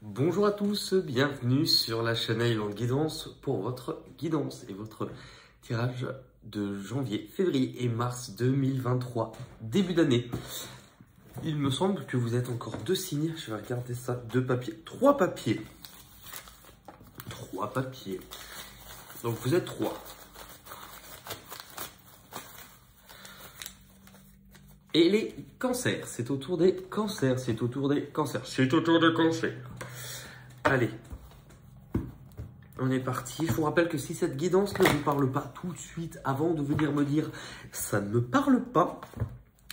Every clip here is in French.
Bonjour à tous, bienvenue sur la chaîne Island Guidance pour votre guidance et votre tirage de janvier, février et mars 2023, début d'année. Il me semble que vous êtes encore deux signes, je vais regarder ça, deux papiers, trois papiers. Trois papiers. Donc vous êtes trois. Et les cancers, c'est au tour des cancers, c'est au tour des cancers, c'est au tour des cancers. Allez, on est parti. Je vous rappelle que si cette guidance ne vous parle pas tout de suite, avant de venir me dire « ça ne me parle pas »,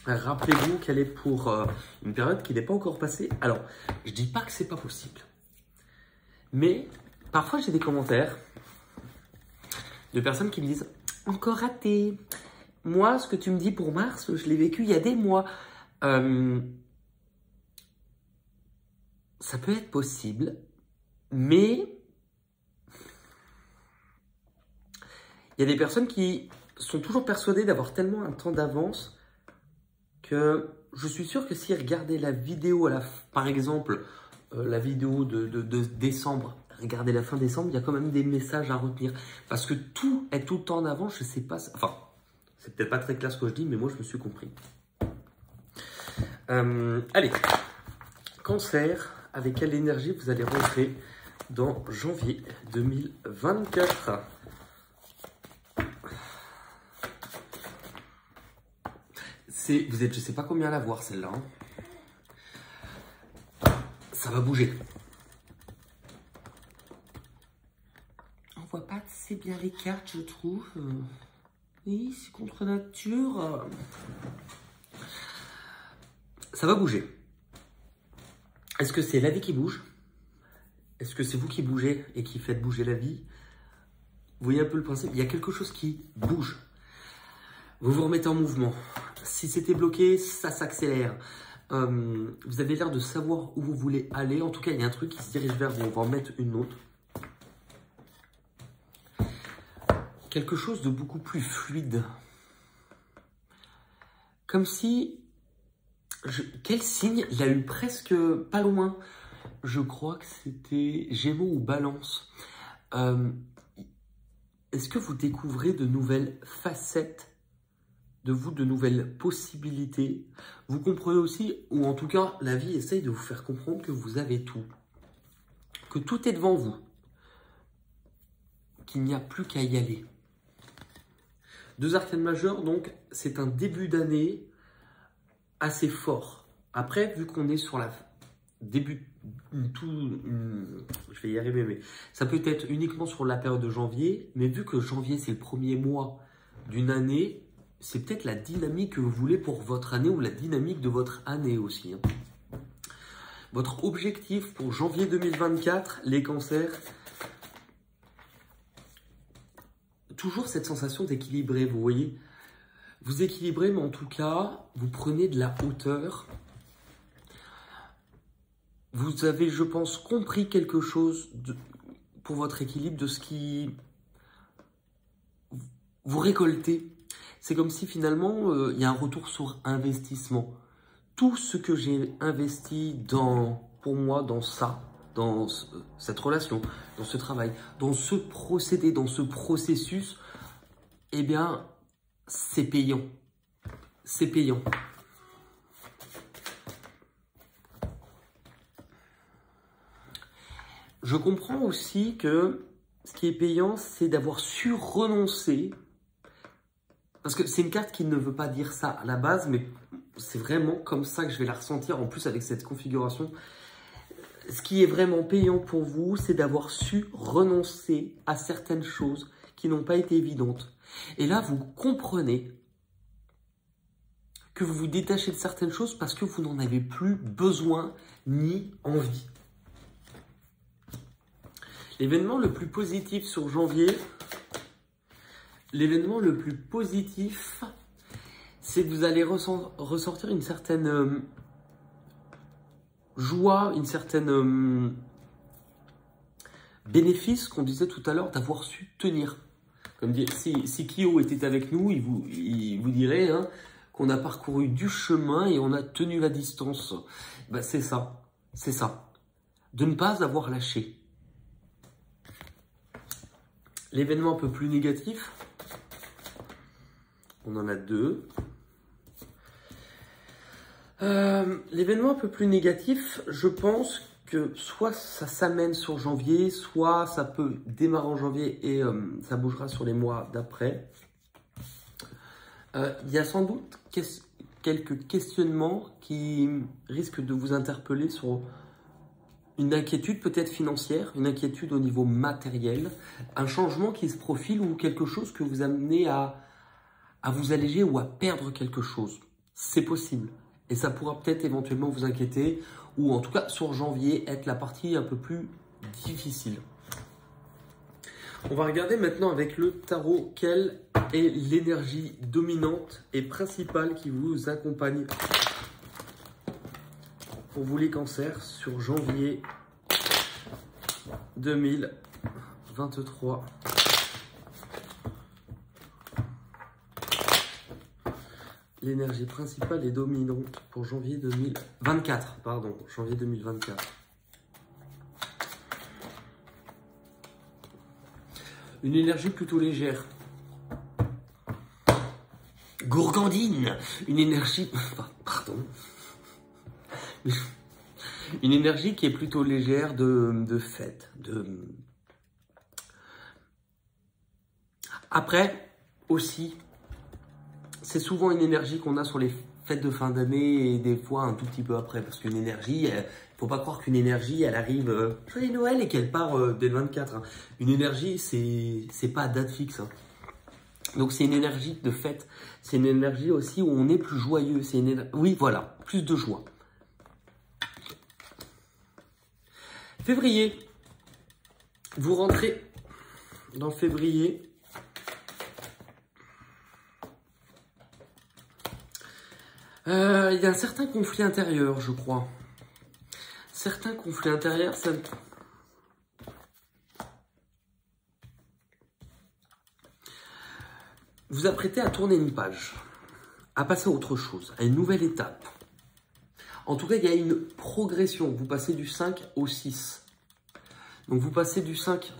rappelez-vous qu'elle est pour une période qui n'est pas encore passée. Alors, je dis pas que c'est pas possible, mais parfois j'ai des commentaires de personnes qui me disent « encore raté ». Moi, ce que tu me dis pour mars, je l'ai vécu il y a des mois. Ça peut être possible, mais il y a des personnes qui sont toujours persuadées d'avoir tellement un temps d'avance que je suis sûr que si regardez la vidéo, par exemple, la vidéo de décembre, regardez la fin décembre, il y a quand même des messages à retenir. Parce que tout est tout le temps en avance, je sais pas... Enfin, c'est peut-être pas très clair ce que je dis, mais moi, je me suis compris. Allez, Cancer, avec quelle énergie vous allez rentrer dans janvier 2024? Vous êtes, je sais pas combien à la voir, celle-là. Hein. Ça va bouger. On voit pas assez bien les cartes, je trouve. Oui, c'est contre nature. Ça va bouger. Est-ce que c'est la vie qui bouge? Est-ce que c'est vous qui bougez et qui faites bouger la vie? Vous voyez un peu le principe? Il y a quelque chose qui bouge. Vous vous remettez en mouvement. Si c'était bloqué, ça s'accélère. Vous avez l'air de savoir où vous voulez aller. En tout cas, il y a un truc qui se dirige vers vous. On va en mettre une autre. Quelque chose de beaucoup plus fluide. Comme si... Quel signe? Il y a eu presque pas loin. Je crois que c'était Gémeaux ou Balance. Est-ce que vous découvrez de nouvelles facettes de vous, de nouvelles possibilités? Vous comprenez aussi, ou en tout cas, la vie essaye de vous faire comprendre que vous avez tout. Que tout est devant vous. Qu'il n'y a plus qu'à y aller. Deux arcanes majeures, donc c'est un début d'année assez fort. Après, vu qu'on est sur la début, je vais y arriver, mais ça peut être uniquement sur la période de janvier, mais vu que janvier c'est le premier mois d'une année, c'est peut-être la dynamique que vous voulez pour votre année ou la dynamique de votre année aussi. Hein. Votre objectif pour janvier 2024, les cancers, toujours cette sensation d'équilibrer, vous voyez. Vous équilibrez, mais en tout cas, vous prenez de la hauteur. Vous avez, je pense, compris quelque chose pour votre équilibre de ce qui vous récoltez. C'est comme si finalement, il y a un retour sur investissement. Tout ce que j'ai investi pour moi, dans ça, dans cette relation, dans ce travail, dans ce procédé, dans ce processus, eh bien, c'est payant. C'est payant. Je comprends aussi que ce qui est payant, c'est d'avoir su renoncer. Parce que c'est une carte qui ne veut pas dire ça à la base, mais c'est vraiment comme ça que je vais la ressentir, en plus avec cette configuration. Ce qui est vraiment payant pour vous, c'est d'avoir su renoncer à certaines choses qui n'ont pas été évidentes. Et là, vous comprenez que vous vous détachez de certaines choses parce que vous n'en avez plus besoin ni envie. L'événement le plus positif sur janvier, l'événement le plus positif, c'est que vous allez ressortir une certaine joie, une certaine bénéfice qu'on disait tout à l'heure d'avoir su tenir. Comme dire, si Kyo était avec nous, il vous dirait hein, qu'on a parcouru du chemin et on a tenu la distance. Ben, c'est ça, c'est ça. de ne pas avoir lâché. L'événement un peu plus négatif, on en a deux. L'événement un peu plus négatif, je pense que soit ça s'amène sur janvier, soit ça peut démarrer en janvier et ça bougera sur les mois d'après. Il y a sans doute quelques questionnements qui risquent de vous interpeller sur une inquiétude peut-être financière, une inquiétude au niveau matériel, un changement qui se profile ou quelque chose que vous amenez à vous alléger ou à perdre quelque chose. C'est possible. Et ça pourra peut-être éventuellement vous inquiéter ou en tout cas sur janvier être la partie un peu plus difficile. On va regarder maintenant avec le tarot quelle est l'énergie dominante et principale qui vous accompagne pour vous les cancers sur janvier 2023. L'énergie principale et dominante pour janvier 2024. Pardon, janvier 2024. Une énergie plutôt légère. Gourgandine. Une énergie... Pardon. Une énergie qui est plutôt légère de fête. Après, aussi... C'est souvent une énergie qu'on a sur les fêtes de fin d'année et des fois un tout petit peu après. Parce qu'une énergie, il ne faut pas croire qu'une énergie, elle arrive joyeux Noël et qu'elle part dès le 24. Hein. Une énergie, c'est pas à date fixe. Hein. Donc c'est une énergie de fête. C'est une énergie aussi où on est plus joyeux. Oui, voilà, plus de joie. Février. Vous rentrez dans février. Il y a un certain conflit intérieur, je crois. Certains conflits intérieurs, ça... Vous apprêtez à tourner une page, à passer à autre chose, à une nouvelle étape. En tout cas, il y a une progression. Vous passez du 5 au 6. Donc, vous passez du 5...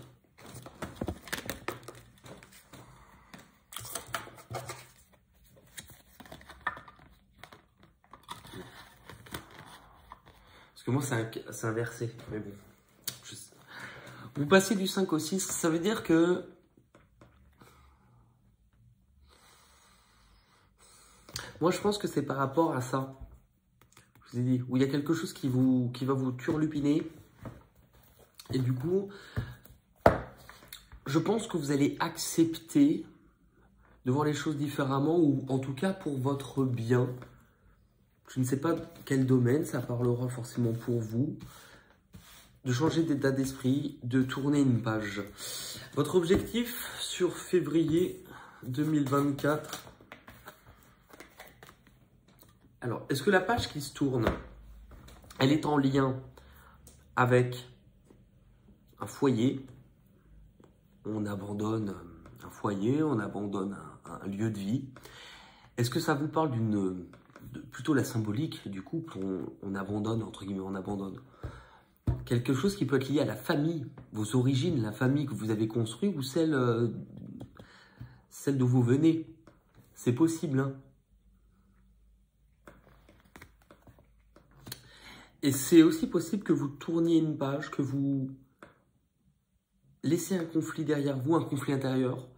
Parce que moi, c'est inversé. Mais bon. Vous passez du 5 au 6, ça veut dire que... Moi, je pense que c'est par rapport à ça. Je vous ai dit, où il y a quelque chose qui va vous turlupiner. Et du coup, je pense que vous allez accepter de voir les choses différemment, ou en tout cas pour votre bien. Je ne sais pas quel domaine, ça parlera forcément pour vous. De changer d'état d'esprit, de tourner une page. Votre objectif sur février 2024. Alors, est-ce que la page qui se tourne, elle est en lien avec un foyer? On abandonne un foyer, on abandonne un lieu de vie. Est-ce que ça vous parle plutôt la symbolique du couple? On abandonne, entre guillemets, on abandonne. Quelque chose qui peut être lié à la famille, vos origines, la famille que vous avez construite ou celle d'où vous venez. C'est possible, hein. Et c'est aussi possible que vous tourniez une page, que vous laissez un conflit derrière vous, un conflit intérieur,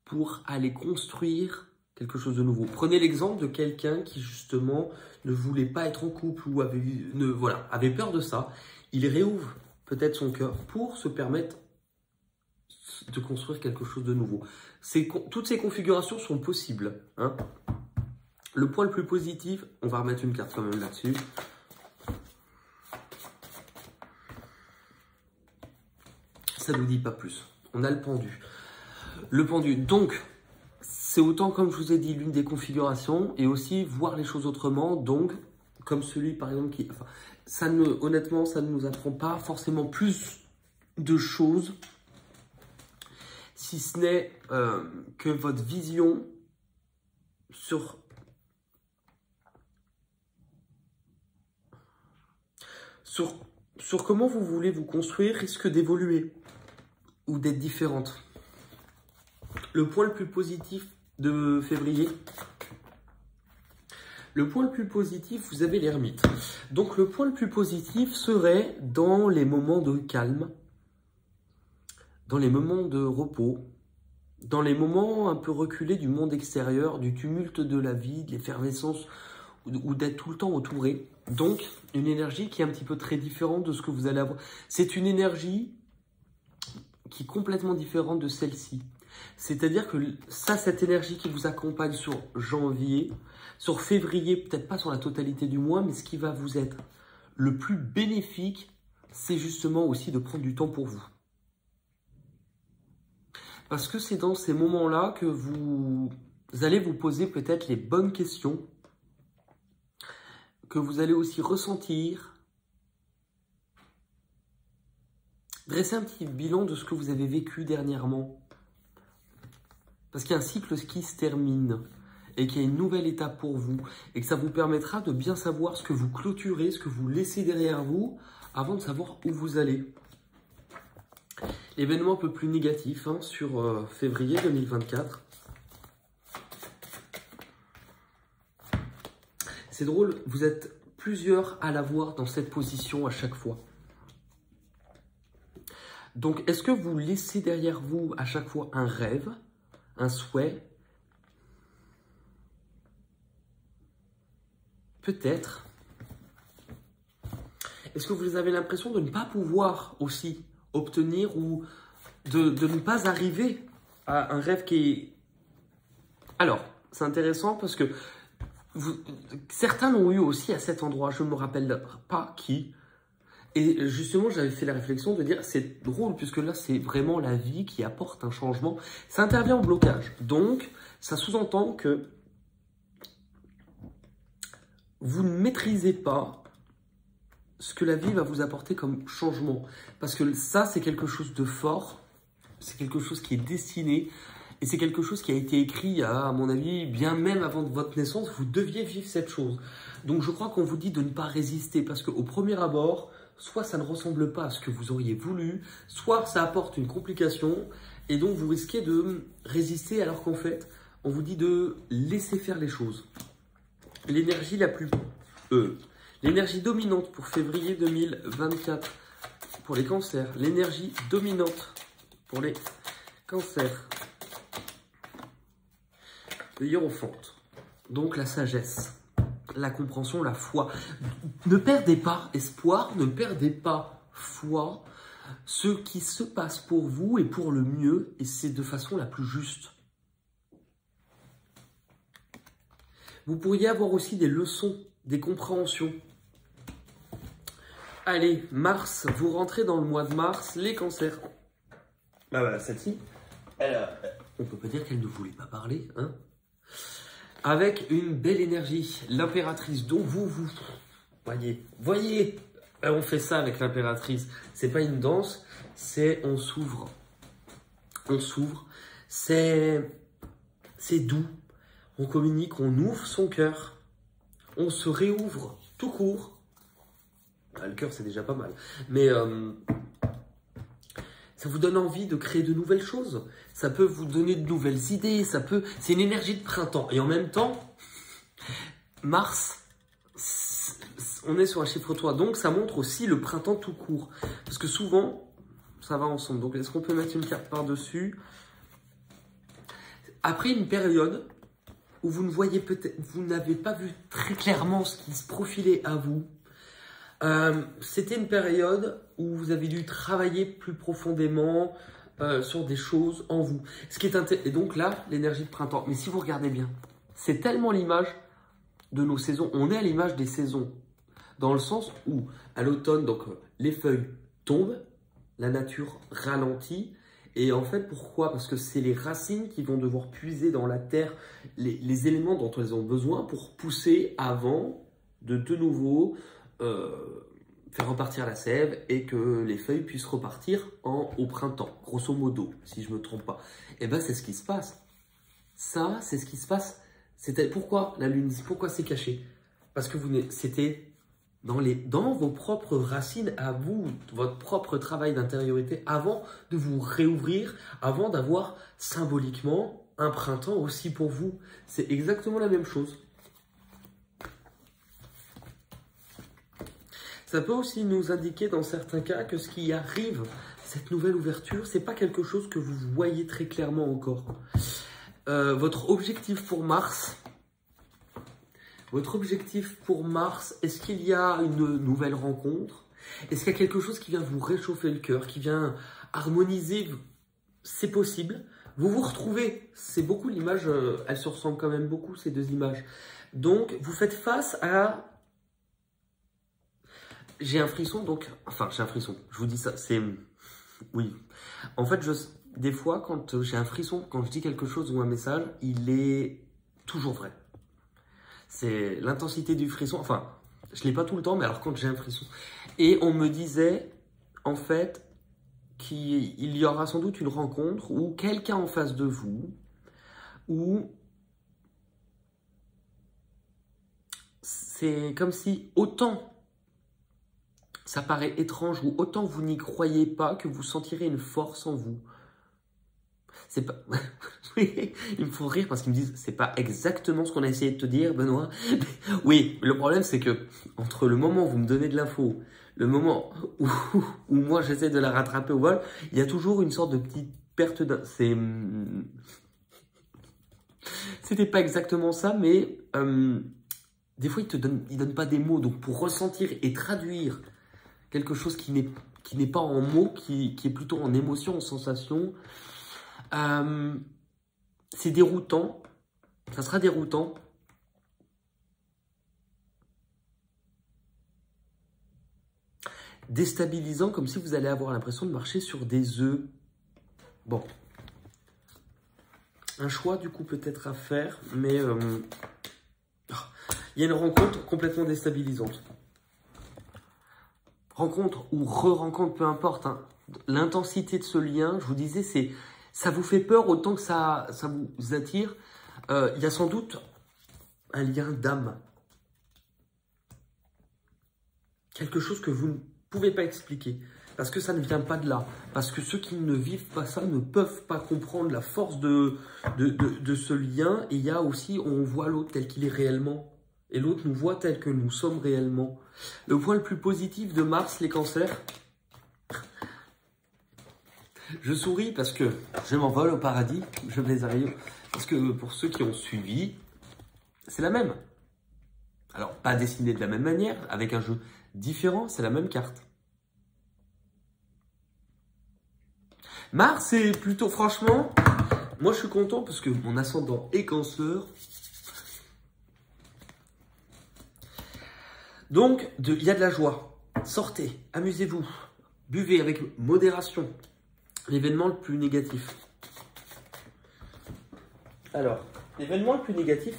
pour aller construire quelque chose de nouveau. Prenez l'exemple de quelqu'un qui, justement, ne voulait pas être en couple ou avait peur de ça. Il réouvre peut-être son cœur pour se permettre de construire quelque chose de nouveau. Toutes ces configurations sont possibles. Hein. Le point le plus positif, on va remettre une carte quand même là-dessus. Ça ne nous dit pas plus. On a le pendu. Le pendu, donc, c'est autant, comme je vous ai dit, l'une des configurations et aussi voir les choses autrement. Donc, comme celui, par exemple, qui... Enfin, honnêtement, ça ne nous apprend pas forcément plus de choses, si ce n'est que votre vision sur sur comment vous voulez vous construire risque d'évoluer ou d'être différente. Le point le plus positif de février, vous avez l'ermite. Donc le point le plus positif serait dans les moments de calme, dans les moments de repos, dans les moments un peu reculés du monde extérieur, du tumulte de la vie, de l'effervescence ou d'être tout le temps entouré. Donc une énergie qui est un petit peu très différente de ce que vous allez avoir. C'est une énergie qui est complètement différente de celle-ci. C'est-à-dire que ça, cette énergie qui vous accompagne sur janvier, sur février, peut-être pas sur la totalité du mois, mais ce qui va vous être le plus bénéfique, c'est justement aussi de prendre du temps pour vous. Parce que c'est dans ces moments-là que vous allez vous poser peut-être les bonnes questions, que vous allez aussi ressentir, dresser un petit bilan de ce que vous avez vécu dernièrement. Parce qu'il y a un cycle qui se termine et qu'il y a une nouvelle étape pour vous et que ça vous permettra de bien savoir ce que vous clôturez, ce que vous laissez derrière vous avant de savoir où vous allez. L'événement un peu plus négatif sur février 2024. C'est drôle, vous êtes plusieurs à l'avoir dans cette position à chaque fois. Donc, est-ce que vous laissez derrière vous à chaque fois un rêve, un souhait? Peut-être. Est-ce que vous avez l'impression de ne pas pouvoir aussi obtenir ou de ne pas arriver à un rêve qui est... Alors, c'est intéressant parce que certains l'ont eu aussi à cet endroit, je ne me rappelle pas qui. Et justement, j'avais fait la réflexion de dire, c'est drôle, puisque là, c'est vraiment la vie qui apporte un changement. Ça intervient en blocage. Donc, ça sous-entend que vous ne maîtrisez pas ce que la vie va vous apporter comme changement. Parce que ça, c'est quelque chose de fort. C'est quelque chose qui est destiné. Et c'est quelque chose qui a été écrit, à mon avis, bien même avant votre naissance. Vous deviez vivre cette chose. Donc, je crois qu'on vous dit de ne pas résister. Parce qu'au premier abord, soit ça ne ressemble pas à ce que vous auriez voulu, soit ça apporte une complication, et donc vous risquez de résister alors qu'en fait, on vous dit de laisser faire les choses. L'énergie l'énergie dominante pour février 2024 pour les cancers, l'énergie dominante pour les cancers, le hiérophante, donc la sagesse. La compréhension, la foi. Ne perdez pas espoir, ne perdez pas foi. Ce qui se passe pour vous est pour le mieux et c'est de façon la plus juste. Vous pourriez avoir aussi des leçons, des compréhensions. Allez, Mars, vous rentrez dans le mois de mars, les cancers. Bah voilà, celle-ci, on peut pas dire qu'elle ne voulait pas parler, hein. Avec une belle énergie, l'impératrice dont vous voyez, on fait ça avec l'impératrice. C'est pas une danse, c'est on s'ouvre, c'est doux, on communique, on ouvre son cœur, on se réouvre tout court. Le cœur c'est déjà pas mal, mais ça vous donne envie de créer de nouvelles choses. Ça peut vous donner de nouvelles idées. C'est une énergie de printemps. Et en même temps, Mars, on est sur un chiffre 3. Donc, ça montre aussi le printemps tout court. Parce que souvent, ça va ensemble. Donc, est-ce qu'on peut mettre une carte par-dessus? Après une période où vous ne voyez peut-être, vous n'avez pas vu très clairement ce qui se profilait à vous, c'était une période où vous avez dû travailler plus profondément sur des choses en vous. Et donc là, l'énergie de printemps. Mais si vous regardez bien, c'est tellement l'image de nos saisons. On est à l'image des saisons. Dans le sens où, à l'automne, donc les feuilles tombent, la nature ralentit. Et en fait, pourquoi? Parce que c'est les racines qui vont devoir puiser dans la terre les éléments dont elles ont besoin pour pousser avant de nouveau... faire repartir la sève et que les feuilles puissent repartir au printemps, grosso modo, si je ne me trompe pas. Et bien, c'est ce qui se passe. Ça, c'est ce qui se passe. Pourquoi la lune, pourquoi c'est caché? Parce que c'était dans vos propres racines à vous, votre propre travail d'intériorité, avant de vous réouvrir, avant d'avoir symboliquement un printemps aussi pour vous. C'est exactement la même chose. Ça peut aussi nous indiquer dans certains cas que ce qui arrive, cette nouvelle ouverture, c'est pas quelque chose que vous voyez très clairement encore. Votre objectif pour Mars, est-ce qu'il y a une nouvelle rencontre? Est-ce qu'il y a quelque chose qui vient vous réchauffer le cœur, qui vient harmoniser? C'est possible. Vous vous retrouvez, c'est beaucoup l'image, elles se ressemblent quand même beaucoup ces deux images. Donc vous faites face à... J'ai un frisson, donc... Enfin, j'ai un frisson, je vous dis ça, c'est... Oui. En fait, des fois, quand j'ai un frisson, quand je dis quelque chose ou un message, il est toujours vrai. C'est l'intensité du frisson. Enfin, je ne l'ai pas tout le temps, mais alors quand j'ai un frisson. Et on me disait, en fait, qu'il y aura sans doute une rencontre ou quelqu'un en face de vous, où c'est comme si autant ça paraît étrange ou autant vous n'y croyez pas que vous sentirez une force en vous. C'est pas... Il me faut rire parce qu'ils me disent c'est pas exactement ce qu'on a essayé de te dire, Benoît. Oui, le problème c'est que entre le moment où vous me donnez de l'info, le moment où moi j'essaie de la rattraper au vol, il y a toujours une sorte de petite perte de... C'était pas exactement ça, mais des fois ils donnent pas des mots. Donc pour ressentir et traduire quelque chose qui n'est pas en mots, qui est plutôt en émotion, en sensation, c'est déroutant, ça sera déroutant. Déstabilisant, comme si vous allez avoir l'impression de marcher sur des œufs. Bon. Un choix, du coup, peut-être à faire, mais il y a une rencontre complètement déstabilisante. Rencontre ou re-rencontre, peu importe. Hein. L'intensité de ce lien, je vous disais, ça vous fait peur autant que ça vous attire. Il y a sans doute un lien d'âme. Quelque chose que vous ne pouvez pas expliquer. Parce que ça ne vient pas de là. Parce que ceux qui ne vivent pas ça ne peuvent pas comprendre la force de ce lien. Et il y a aussi, on voit l'autre tel qu'il est réellement. Et l'autre nous voit tel que nous sommes réellement. Le point le plus positif de Mars, les cancers. Je souris parce que je m'envole au paradis. Je les arrive. Parce que pour ceux qui ont suivi, c'est la même. Alors, pas dessinée de la même manière, avec un jeu différent, c'est la même carte. Mars, c'est plutôt, franchement, moi je suis content parce que mon ascendant est Cancer. Donc, il y a de la joie. Sortez, amusez-vous, buvez avec modération. L'événement le plus négatif. Alors, l'événement le plus négatif,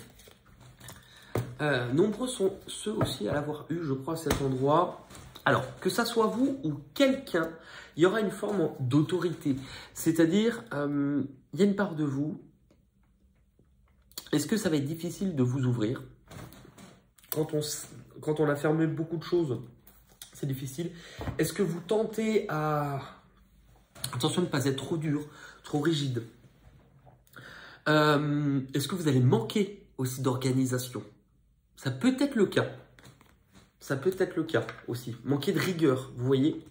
nombreux sont ceux aussi à l'avoir eu, je crois, à cet endroit. Alors, que ça soit vous ou quelqu'un, il y aura une forme d'autorité. C'est-à-dire, il y a une part de vous. Est-ce que ça va être difficile de vous ouvrir? Quand on a fermé beaucoup de choses, c'est difficile. Est-ce que vous tentez à... Attention de ne pas être trop dur, trop rigide. Est-ce que vous allez manquer aussi d'organisation? Ça peut être le cas. Ça peut être le cas aussi. Manquer de rigueur, vous voyez.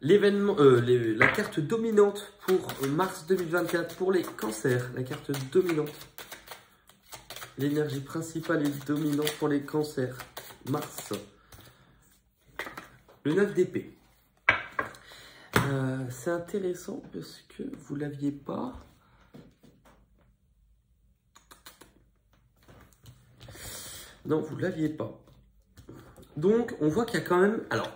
L'événement, la carte dominante pour mars 2024 pour les cancers. La carte dominante. L'énergie principale est dominante pour les cancers. Mars. Le 9 d'épée. C'est intéressant parce que vous ne l'aviez pas. Non, vous ne l'aviez pas. Donc, on voit qu'il y a quand même... Alors,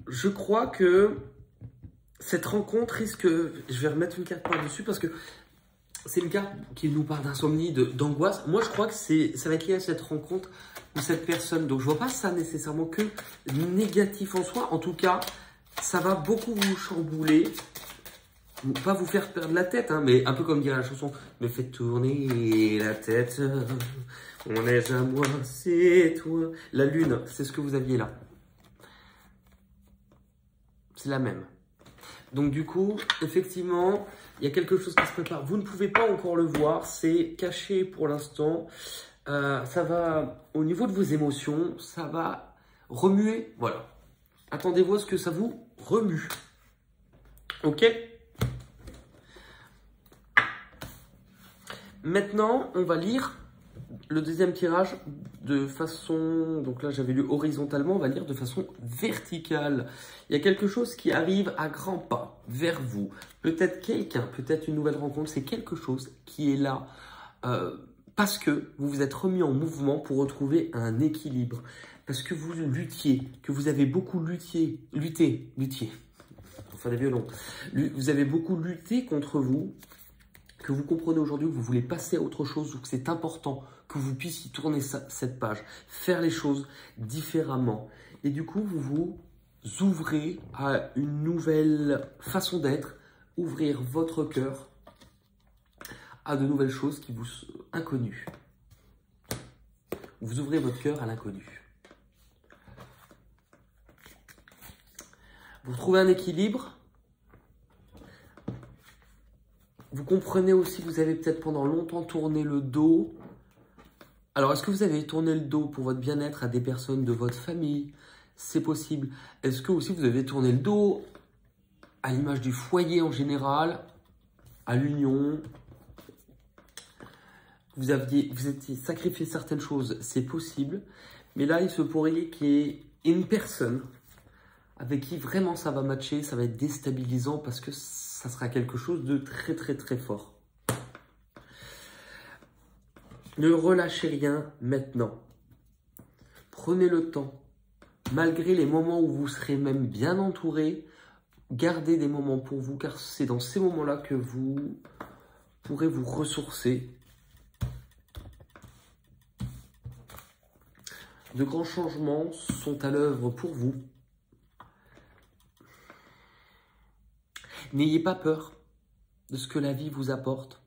je crois que cette rencontre risque... Je vais remettre une carte par-dessus parce que c'est une carte qui nous parle d'insomnie, d'angoisse. Moi, je crois que ça va être lié à cette rencontre ou cette personne. Donc, je ne vois pas ça nécessairement que négatif en soi. En tout cas, ça va beaucoup vous chambouler. pas vous faire perdre la tête, hein, mais un peu comme dirait la chanson, me fait tourner la tête, on est à moi, c'est toi. La lune, c'est ce que vous aviez là. C'est la même. Donc du coup, effectivement, il y a quelque chose qui se prépare. Vous ne pouvez pas encore le voir, c'est caché pour l'instant. Ça va, au niveau de vos émotions, ça va remuer. Voilà. Attendez-vous à ce que ça vous remue. Ok? Maintenant, on va lire le deuxième tirage de façon... Donc là, j'avais lu horizontalement, on va lire de façon verticale. Il y a quelque chose qui arrive à grands pas vers vous. Peut-être quelqu'un, peut-être une nouvelle rencontre. C'est quelque chose qui est là parce que vous vous êtes remis en mouvement pour retrouver un équilibre. Parce que vous luttiez, que vous avez beaucoup lutté, enfin des violons. Vous avez beaucoup lutté contre vous, que vous comprenez aujourd'hui que vous voulez passer à autre chose ou que c'est important que vous puissiez tourner cette page, faire les choses différemment. Et du coup, vous vous ouvrez à une nouvelle façon d'être, ouvrir votre cœur à de nouvelles choses qui vous sont inconnues. Vous ouvrez votre cœur à l'inconnu. Vous trouvez un équilibre. Vous comprenez aussi que vous avez peut-être pendant longtemps tourné le dos. Alors, est-ce que vous avez tourné le dos pour votre bien-être à des personnes de votre famille? C'est possible. Est-ce que aussi vous avez tourné le dos à l'image du foyer en général, à l'union? Vous étiez sacrifié certaines choses, c'est possible. Mais là, il se pourrait qu'il y ait une personne avec qui vraiment ça va matcher, ça va être déstabilisant parce que ça sera quelque chose de très très très fort. Ne relâchez rien maintenant. Prenez le temps. Malgré les moments où vous serez même bien entouré, gardez des moments pour vous car c'est dans ces moments-là que vous pourrez vous ressourcer. De grands changements sont à l'œuvre pour vous. N'ayez pas peur de ce que la vie vous apporte.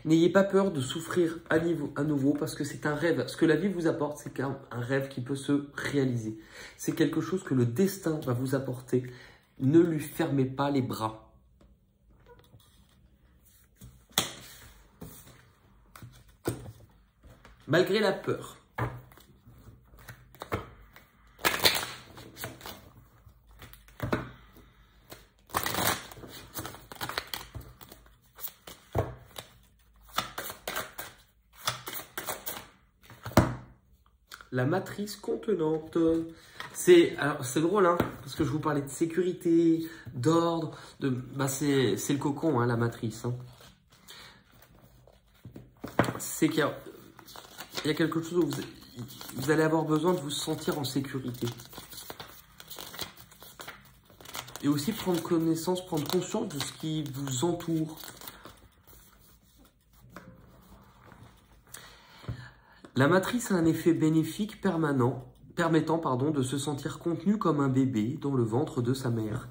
N'ayez pas peur de souffrir à nouveau parce que c'est un rêve. Ce que la vie vous apporte, c'est un rêve qui peut se réaliser. C'est quelque chose que le destin va vous apporter. Ne lui fermez pas les bras. Malgré la peur. La matrice contenante. C'est drôle, hein, parce que je vous parlais de sécurité, d'ordre, c'est le cocon, hein, la matrice. Hein. C'est qu'il y a quelque chose où vous allez avoir besoin de vous sentir en sécurité. Et aussi prendre connaissance, prendre conscience de ce qui vous entoure. La matrice a un effet bénéfique permanent, permettant de se sentir contenu comme un bébé dans le ventre de sa mère.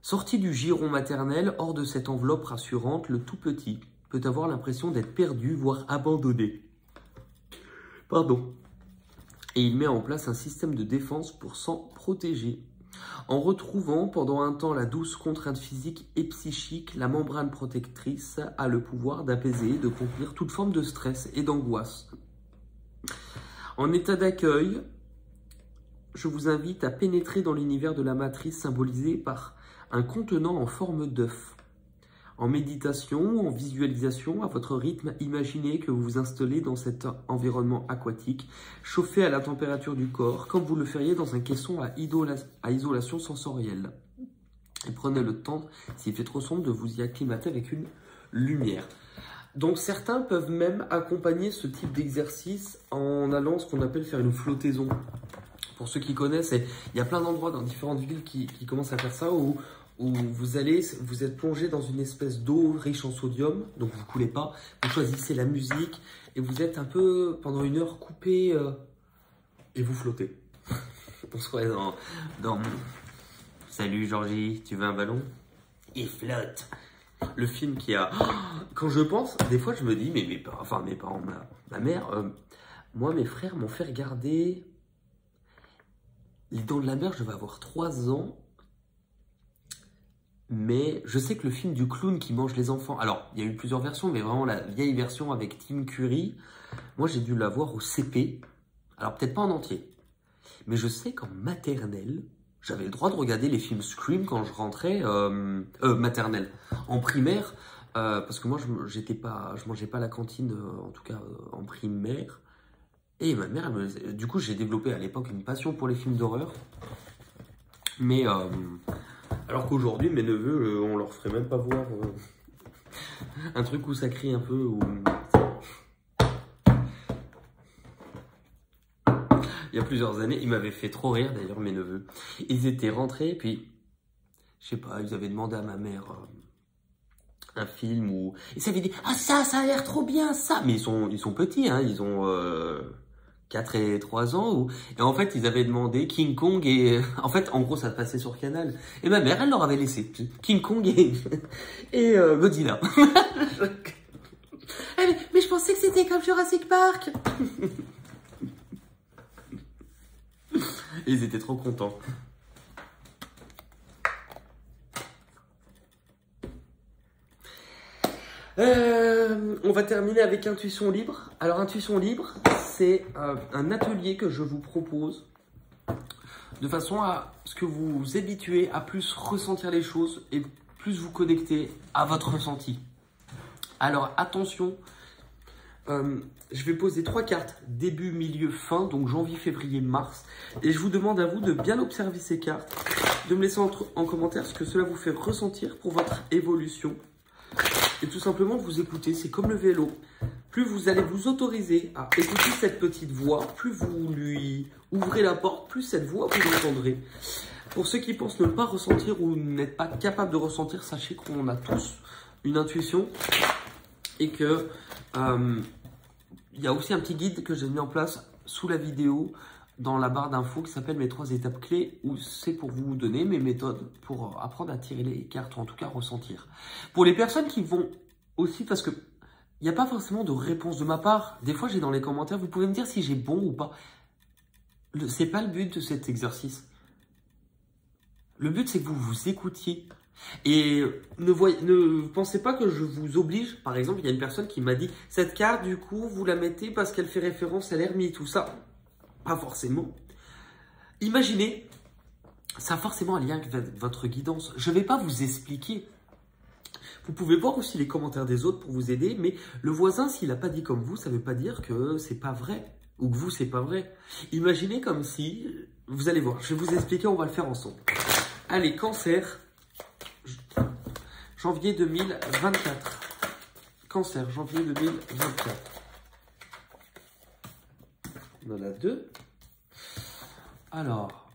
Sorti du giron maternel, hors de cette enveloppe rassurante, le tout petit peut avoir l'impression d'être perdu, voire abandonné. Et il met en place un système de défense pour s'en protéger. En retrouvant pendant un temps la douce contrainte physique et psychique, la membrane protectrice a le pouvoir d'apaiser et de contenir toute forme de stress et d'angoisse. En état d'accueil, je vous invite à pénétrer dans l'univers de la matrice symbolisé par un contenant en forme d'œuf. En méditation, en visualisation, à votre rythme, imaginez que vous vous installez dans cet environnement aquatique, chauffé à la température du corps, comme vous le feriez dans un caisson à isolation sensorielle. Et prenez le temps, s'il fait trop sombre, de vous y acclimater avec une lumière. Donc certains peuvent même accompagner ce type d'exercice en allant ce qu'on appelle faire une flottaison. Pour ceux qui connaissent, il y a plein d'endroits dans différentes villes qui commencent à faire ça, où vous êtes plongé dans une espèce d'eau riche en sodium, donc vous ne coulez pas, vous choisissez la musique et vous êtes un peu pendant une heure coupé et vous flottez. On se croirait dans Salut Georgie, tu veux un ballon? Il flotte. Le film qui a... Quand je pense, des fois je me dis, mais mes parents, enfin mes parents, ma mère, moi mes frères m'ont fait regarder Les Dents de la Mer, je devais avoir 3 ans. Mais je sais que le film du clown qui mange les enfants, alors il y a eu plusieurs versions, mais vraiment la vieille version avec Tim Curry, moi j'ai dû la voir au CP, alors peut-être pas en entier, mais je sais qu'en maternelle, j'avais le droit de regarder les films Scream quand je rentrais, maternelle, en primaire, parce que moi je mangeais pas à la cantine, en tout cas en primaire, et ma mère, du coup j'ai développé à l'époque une passion pour les films d'horreur, mais... alors qu'aujourd'hui, mes neveux, on leur ferait même pas voir un truc où ça crie un peu. Ou... Il y a plusieurs années, ils m'avaient fait trop rire d'ailleurs, mes neveux. Ils étaient rentrés, puis, je sais pas, ils avaient demandé à ma mère un film où... Ils s'avaient dit, ah ça a l'air trop bien, ça. Mais ils sont petits, hein, ils ont 4 et 3 ans. Et en fait, ils avaient demandé King Kong et... En fait, en gros, ça passait sur Canal. Et ma mère, elle leur avait laissé King Kong et Godzilla. Mais je pensais que c'était comme Jurassic Park. Et ils étaient trop contents. On va terminer avec Intuition Libre. Alors, Intuition Libre, c'est un atelier que je vous propose de façon à ce que vous vous habituez à plus ressentir les choses et plus vous connecter à votre ressenti. Alors, attention, je vais poser 3 cartes, début, milieu, fin, donc janvier, février, mars. Et je vous demande à vous de bien observer ces cartes, de me laisser en commentaire ce que cela vous fait ressentir pour votre évolution. Et tout simplement vous écoutez, c'est comme le vélo. Plus vous allez vous autoriser à écouter cette petite voix, plus vous lui ouvrez la porte, plus cette voix vous l'entendrez. Pour ceux qui pensent ne pas ressentir ou n'êtes pas capable de ressentir, sachez qu'on a tous une intuition et que il y a aussi un petit guide que j'ai mis en place sous la vidéo dans la barre d'infos qui s'appelle mes 3 étapes clés, où c'est pour vous donner mes méthodes pour apprendre à tirer les cartes, ou en tout cas ressentir. Pour les personnes qui vont aussi, parce que il n'y a pas forcément de réponse de ma part, des fois j'ai dans les commentaires, vous pouvez me dire si j'ai bon ou pas. C'est pas le but de cet exercice. Le but c'est que vous vous écoutiez. Et ne pensez pas que je vous oblige. Par exemple, il y a une personne qui m'a dit, cette carte du coup vous la mettez parce qu'elle fait référence à l'ermite, tout ça. Pas forcément. Imaginez, ça a forcément un lien avec votre guidance. Je ne vais pas vous expliquer. Vous pouvez voir aussi les commentaires des autres pour vous aider, mais le voisin, s'il n'a pas dit comme vous, ça ne veut pas dire que c'est pas vrai, ou que vous, c'est pas vrai. Imaginez comme si, vous allez voir, je vais vous expliquer, on va le faire ensemble. Allez, Cancer, janvier 2024. Cancer, janvier 2024. On en a 2. Alors,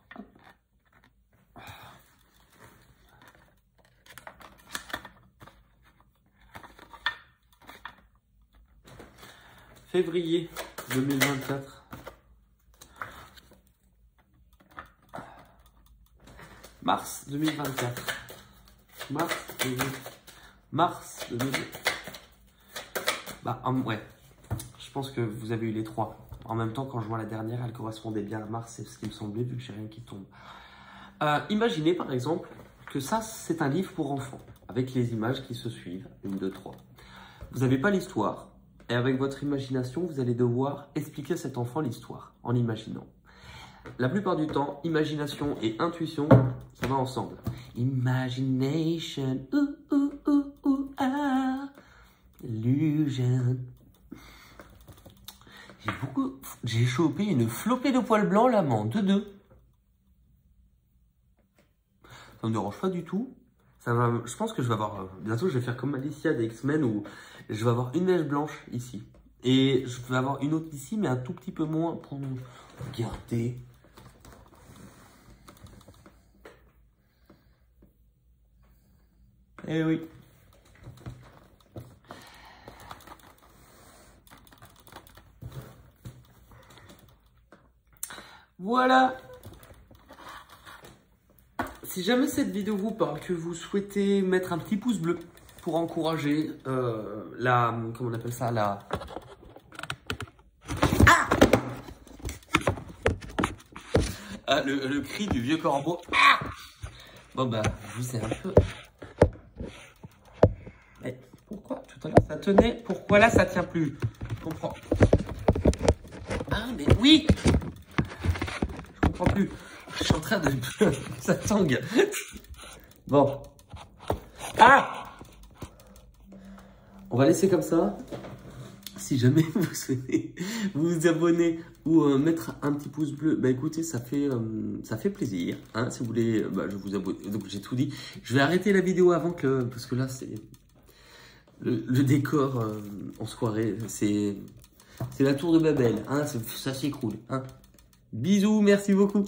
février 2024. Mars 2024. Mars 2024. Bah, ouais. Je pense que vous avez eu les 3. En même temps, quand je vois la dernière, elle correspondait bien à Mars, c'est ce qui me semblait, vu que j'ai rien qui tombe. Imaginez, par exemple, que ça, c'est un livre pour enfants, avec les images qui se suivent, 1, 2, 3. Vous n'avez pas l'histoire, et avec votre imagination, vous allez devoir expliquer à cet enfant l'histoire, en imaginant. La plupart du temps, imagination et intuition, ça va ensemble. Imagination, illusion. J'ai chopé une flopée de poils blancs, l'amant, 2-2. Ça me dérange pas du tout. Ça va, je pense que je vais avoir, bientôt je vais faire comme Alicia des X-Men où je vais avoir une neige blanche ici. Et je vais avoir une autre ici, mais un tout petit peu moins pour nous garder. Eh oui. Voilà. Si jamais cette vidéo vous parle, que vous souhaitez mettre un petit pouce bleu, pour encourager comment on appelle ça, le cri du vieux corbeau. Ah, bon bah, je vous ai un peu. Mais pourquoi tout à l'heure ça tenait? Pourquoi là ça tient plus? Je comprends. Ah mais oui. Je comprends plus. Je suis en train de. Ça tangue. Bon. Ah. On va laisser comme ça. Si jamais vous souhaitez vous abonner ou mettre un petit pouce bleu, bah écoutez, ça fait plaisir. Hein, si vous voulez, bah, je vous abonne. Donc j'ai tout dit. Je vais arrêter la vidéo avant que, parce que là c'est le décor en soirée, c'est la tour de Babel. Hein, ça s'écroule. Hein. Bisous, merci beaucoup.